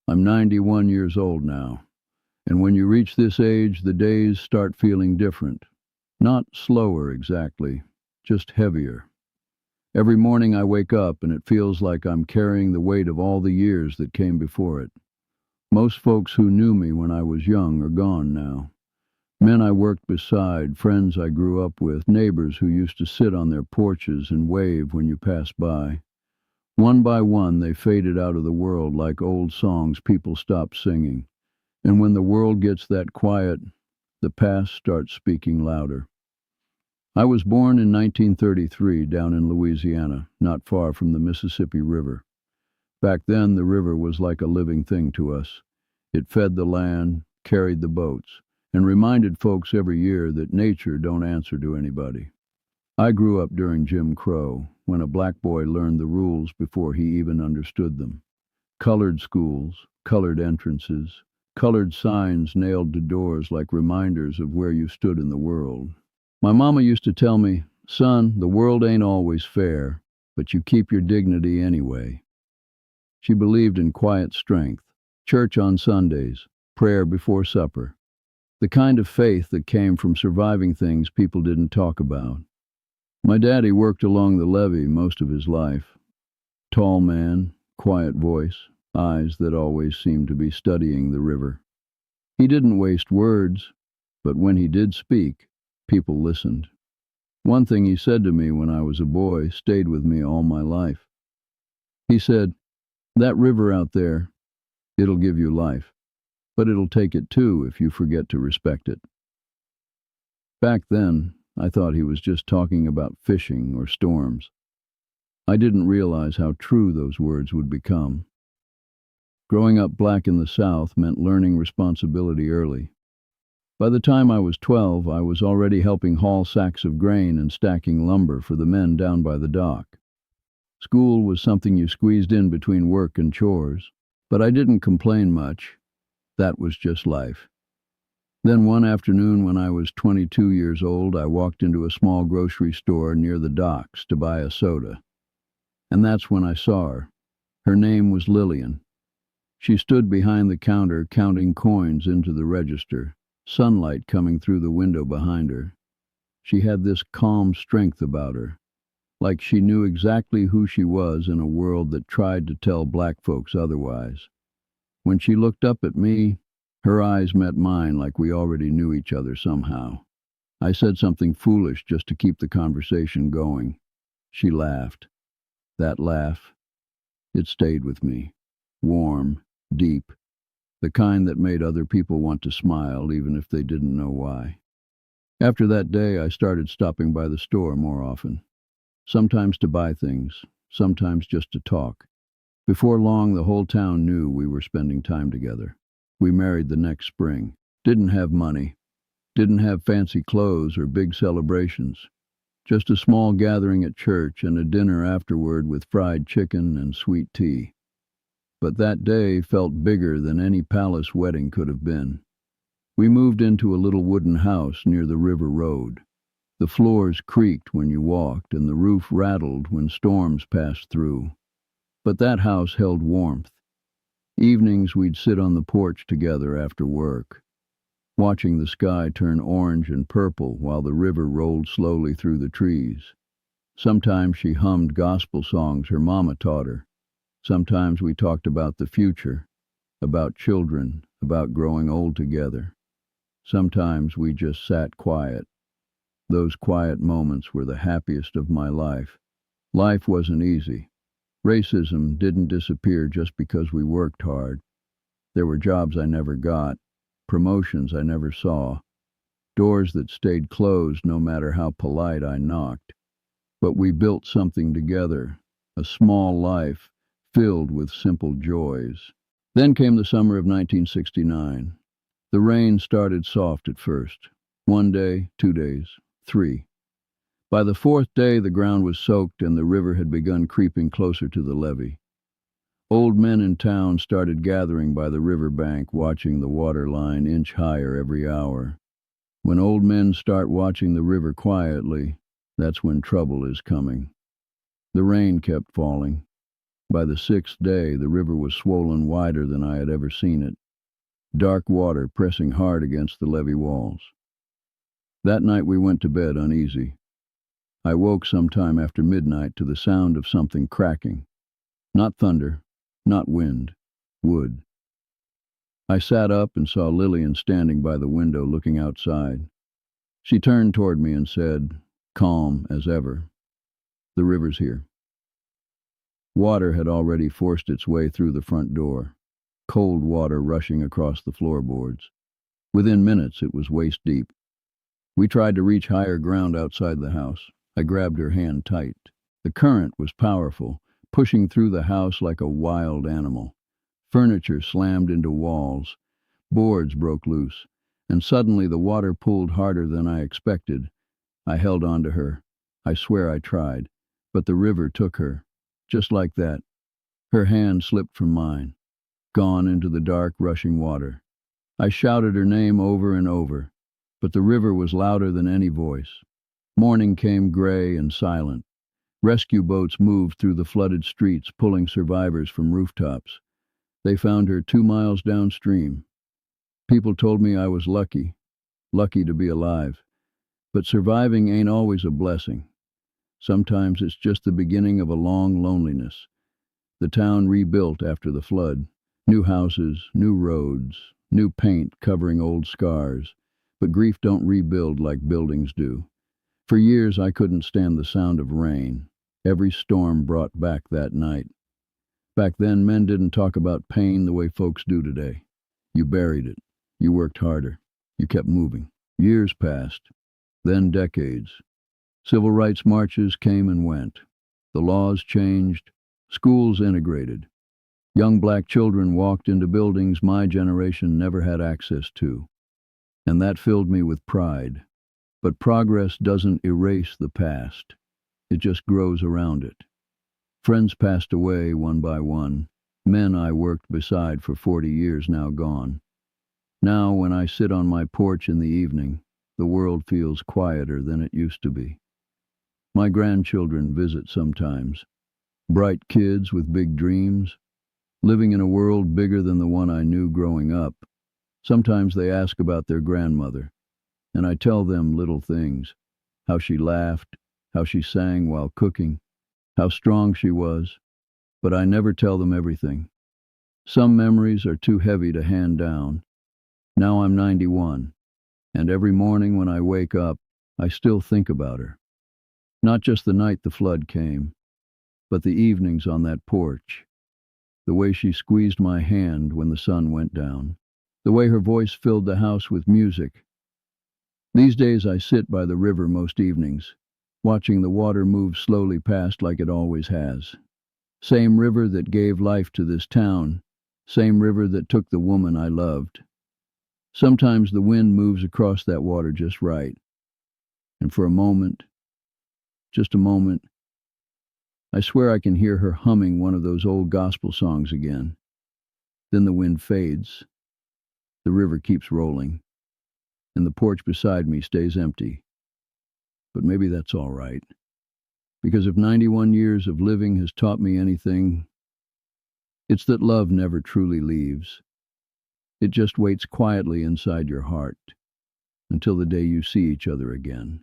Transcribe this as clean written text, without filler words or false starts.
I'm 91 years old now, and when you reach this age, the days start feeling different. Not slower exactly, just heavier. Every morning I wake up and it feels like I'm carrying the weight of all the years that came before it. Most folks who knew me when I was young are gone now. Men I worked beside, friends I grew up with, neighbors who used to sit on their porches and wave when you passed by. One by one, they faded out of the world like old songs people stopped singing. And when the world gets that quiet, the past starts speaking louder. I was born in 1933 down in Louisiana, not far from the Mississippi River. Back then, the river was like a living thing to us. It fed the land, carried the boats, and reminded folks every year that nature don't answer to anybody. I grew up during Jim Crow, when a black boy learned the rules before he even understood them. Colored schools, colored entrances, colored signs nailed to doors like reminders of where you stood in the world. My mama used to tell me, "Son, the world ain't always fair, but you keep your dignity anyway." She believed in quiet strength, church on Sundays, prayer before supper, the kind of faith that came from surviving things people didn't talk about. My daddy worked along the levee most of his life. Tall man, quiet voice, eyes that always seemed to be studying the river. He didn't waste words, but when he did speak, people listened. One thing he said to me when I was a boy stayed with me all my life. He said, "That river out there, it'll give you life, but it'll take it too if you forget to respect it." Back then, I thought he was just talking about fishing or storms. I didn't realize how true those words would become. Growing up black in the South meant learning responsibility early. By the time I was 12, I was already helping haul sacks of grain and stacking lumber for the men down by the dock. School was something you squeezed in between work and chores, but I didn't complain much. That was just life. Then one afternoon when I was 22 years old, I walked into a small grocery store near the docks to buy a soda. And that's when I saw her. Her name was Lillian. She stood behind the counter counting coins into the register, sunlight coming through the window behind her. She had this calm strength about her, like she knew exactly who she was in a world that tried to tell black folks otherwise. When she looked up at me, her eyes met mine like we already knew each other somehow. I said something foolish just to keep the conversation going. She laughed. That laugh, it stayed with me. Warm, deep, the kind that made other people want to smile even if they didn't know why. After that day, I started stopping by the store more often. Sometimes to buy things, sometimes just to talk. Before long, the whole town knew we were spending time together. We married the next spring. Didn't have money. Didn't have fancy clothes or big celebrations. Just a small gathering at church and a dinner afterward with fried chicken and sweet tea. But that day felt bigger than any palace wedding could have been. We moved into a little wooden house near the river road. The floors creaked when you walked and the roof rattled when storms passed through. But that house held warmth. Evenings we'd sit on the porch together after work, watching the sky turn orange and purple while the river rolled slowly through the trees. Sometimes she hummed gospel songs her mama taught her. Sometimes we talked about the future, about children, about growing old together. Sometimes we just sat quiet. Those quiet moments were the happiest of my life. Life wasn't easy. Racism didn't disappear just because we worked hard. There were jobs I never got, promotions I never saw, doors that stayed closed no matter how polite I knocked. But we built something together, a small life filled with simple joys. Then came the summer of 1969. The rain started soft at first. 1 day, 2 days, 3. By the 4th day, the ground was soaked and the river had begun creeping closer to the levee. Old men in town started gathering by the river bank, watching the water line inch higher every hour. When old men start watching the river quietly, that's when trouble is coming. The rain kept falling. By the sixth day, the river was swollen wider than I had ever seen it, dark water pressing hard against the levee walls. That night we went to bed uneasy. I woke sometime after midnight to the sound of something cracking. Not thunder, not wind, wood. I sat up and saw Lillian standing by the window looking outside. She turned toward me and said, calm as ever, "The river's here." Water had already forced its way through the front door, cold water rushing across the floorboards. Within minutes it was waist deep. We tried to reach higher ground outside the house. I grabbed her hand tight. The current was powerful, pushing through the house like a wild animal. Furniture slammed into walls, boards broke loose, and suddenly the water pulled harder than I expected. I held on to her. I swear I tried, but the river took her, just like that. Her hand slipped from mine, gone into the dark, rushing water. I shouted her name over and over, but the river was louder than any voice. Morning came gray and silent. Rescue boats moved through the flooded streets, pulling survivors from rooftops. They found her 2 miles downstream. People told me I was lucky to be alive. But surviving ain't always a blessing. Sometimes it's just the beginning of a long loneliness. The town rebuilt after the flood. New houses, new roads, new paint covering old scars. But grief don't rebuild like buildings do. For years I couldn't stand the sound of rain. Every storm brought back that night. Back then, men didn't talk about pain the way folks do today. You buried it. You worked harder. You kept moving. Years passed. Then decades. Civil rights marches came and went. The laws changed. Schools integrated. Young black children walked into buildings my generation never had access to. And that filled me with pride. But progress doesn't erase the past. It just grows around it. Friends passed away one by one. Men I worked beside for 40 years now gone. Now when I sit on my porch in the evening, the world feels quieter than it used to be. My grandchildren visit sometimes. Bright kids with big dreams, living in a world bigger than the one I knew growing up. Sometimes they ask about their grandmother, and I tell them little things. How she laughed, how she sang while cooking, how strong she was, but I never tell them everything. Some memories are too heavy to hand down. Now I'm 91, and every morning when I wake up, I still think about her. Not just the night the flood came, but the evenings on that porch, the way she squeezed my hand when the sun went down, the way her voice filled the house with music. These days I sit by the river most evenings, watching the water move slowly past like it always has. Same river that gave life to this town, same river that took the woman I loved. Sometimes the wind moves across that water just right, and for a moment, just a moment, I swear I can hear her humming one of those old gospel songs again. Then the wind fades, the river keeps rolling, and the porch beside me stays empty. But maybe that's all right, because if 91 years of living has taught me anything, it's that love never truly leaves. It just waits quietly inside your heart until the day you see each other again.